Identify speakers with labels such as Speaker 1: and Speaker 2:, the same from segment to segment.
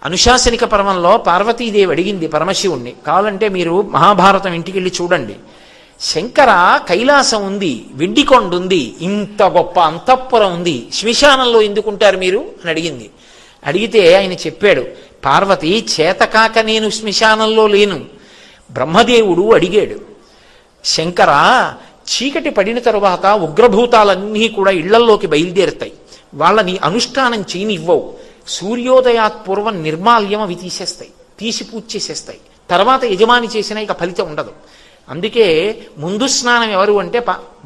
Speaker 1: అనుశాసనిక పర్వంలో పార్వతీదేవి అడిగింది పరమశివుణ్ణి, కావాలంటే మీరు మహాభారతం ఇంటికి వెళ్ళి చూడండి, శంకర కైలాసం ఉంది, వెండికొండ ఉంది, ఇంత గొప్ప అంతఃపురం ఉంది, శ్మశానంలో ఎందుకుంటారు మీరు అని అడిగింది. అడిగితే ఆయన చెప్పాడు, పార్వతి చేతకాక నేను శ్మశానంలో లేను. బ్రహ్మదేవుడు అడిగాడు, శంకర చీకటి పడిన తరువాత ఉగ్రభూతాలన్నీ కూడా ఇళ్లల్లోకి బయలుదేరుతాయి, వాళ్ళని అనుష్ఠానం చేయనివ్వవు, సూర్యోదయాత్ పూర్వం నిర్మాల్యం అవి తీసేస్తాయి, తీసి పూజ చేసేస్తాయి, తర్వాత యజమాని చేసినా ఇక ఫలితం ఉండదు. అందుకే ముందు స్నానం ఎవరు అంటే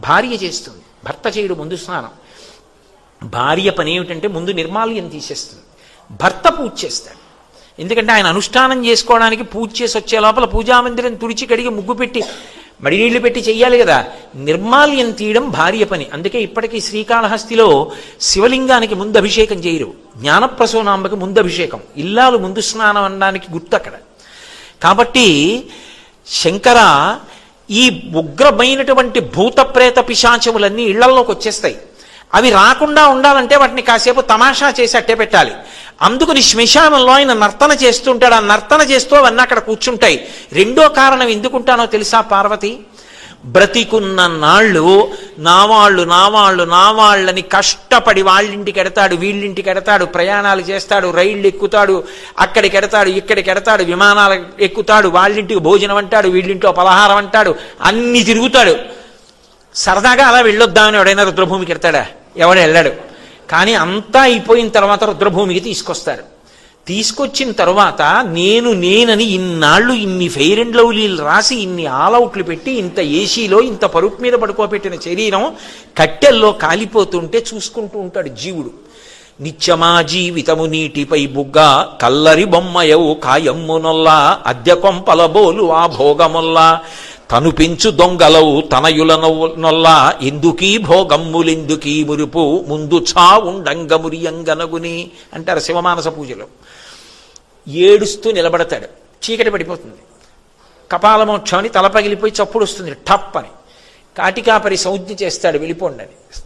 Speaker 1: భార్య చేస్తుంది, భర్త చేయడు ముందు స్నానం. భార్య పని ఏమిటంటే ముందు నిర్మాల్యం తీసేస్తుంది, భర్త పూజ చేస్తాడు. ఎందుకంటే ఆయన అనుష్ఠానం చేసుకోవడానికి పూజ చేసి వచ్చే లోపల పూజామందిరం తుడిచి కడిగి ముగ్గు పెట్టి మడినీళ్లు పెట్టి చెయ్యాలి కదా. నిర్మాల్యం తీయడం భార్య పని. అందుకే ఇప్పటికీ శ్రీకాళహస్తిలో శివలింగానికి ముందు అభిషేకం చేయరు, జ్ఞానప్రసూనాంబకి ముందు అభిషేకం, ఇల్లాలు ముందు స్నానం అనడానికి గుర్తు అక్కడ. కాబట్టి శంకర ఈ ఉగ్రమైనటువంటి భూత ప్రేత పిశాచములన్నీ ఇళ్లల్లోకి వచ్చేస్తాయి, అవి రాకుండా ఉండాలంటే వాటిని కాసేపు తమాషా చేసి అట్టే పెట్టాలి. అందుకని శ్మశానంలో ఆయన నర్తన చేస్తుంటాడు, ఆ నర్తన చేస్తూ అవన్నీ అక్కడ కూర్చుంటాయి. రెండో కారణం ఎందుకుంటానో తెలుసా పార్వతి, బ్రతికున్న నాళ్ళు నావాళ్ళని కష్టపడి వాళ్ళింటికి ఎడతాడు, వీళ్ళింటికి ఎడతాడు, ప్రయాణాలు చేస్తాడు, రైళ్ళు ఎక్కుతాడు, అక్కడికి ఎడతాడు, ఇక్కడికి ఎడతాడు, విమానాలు ఎక్కుతాడు, వాళ్ళింటికి భోజనం అంటాడు, వీళ్ళింట్లో పలహారం అంటాడు, అన్ని తిరుగుతాడు. సరదాగా అలా వెళ్ళొద్దామని ఎవడైనా రుద్రభూమికి ఎడతాడా? ఎవడు వెళ్ళాడు. కానీ అంతా అయిపోయిన తర్వాత రుద్రభూమికి తీసుకొస్తారు. తీసుకొచ్చిన తర్వాత నేనని ఇన్నాళ్ళు ఇన్ని ఫెయిర్ అండ్ లవ్లీలు రాసి, ఇన్ని ఆల్అవుట్లు పెట్టి, ఇంత ఏసీలో ఇంత పరుపు మీద పడుకోబెట్టిన శరీరం కట్టెల్లో కాలిపోతుంటే చూసుకుంటూ ఉంటాడు జీవుడు. నిత్యమా జీవితము నీటిపై బుగ్గ, కల్లరి బొమ్మయవు కాయమ్మునొల్లా, అద్దె కొంపలబోలు ఆ భోగముల్లా, తను పెంచు దొంగలవు తనయుల నొల్లా, ఎందుకీ భోగమ్ములెందుకీ మురుపు, ముందు చావుండంగమురియంగనగుని అంటారు శివమానస పూజలో. ఏడుస్తూ నిలబడతాడు, చీకటి పడిపోతుంది, కపాలమోక్షం అని తల పగిలిపోయి చప్పుడు వస్తుంది టప్ అని, కాటికాపరి సంజ్ఞ చేస్తాడు వెళ్ళిపోండి అని.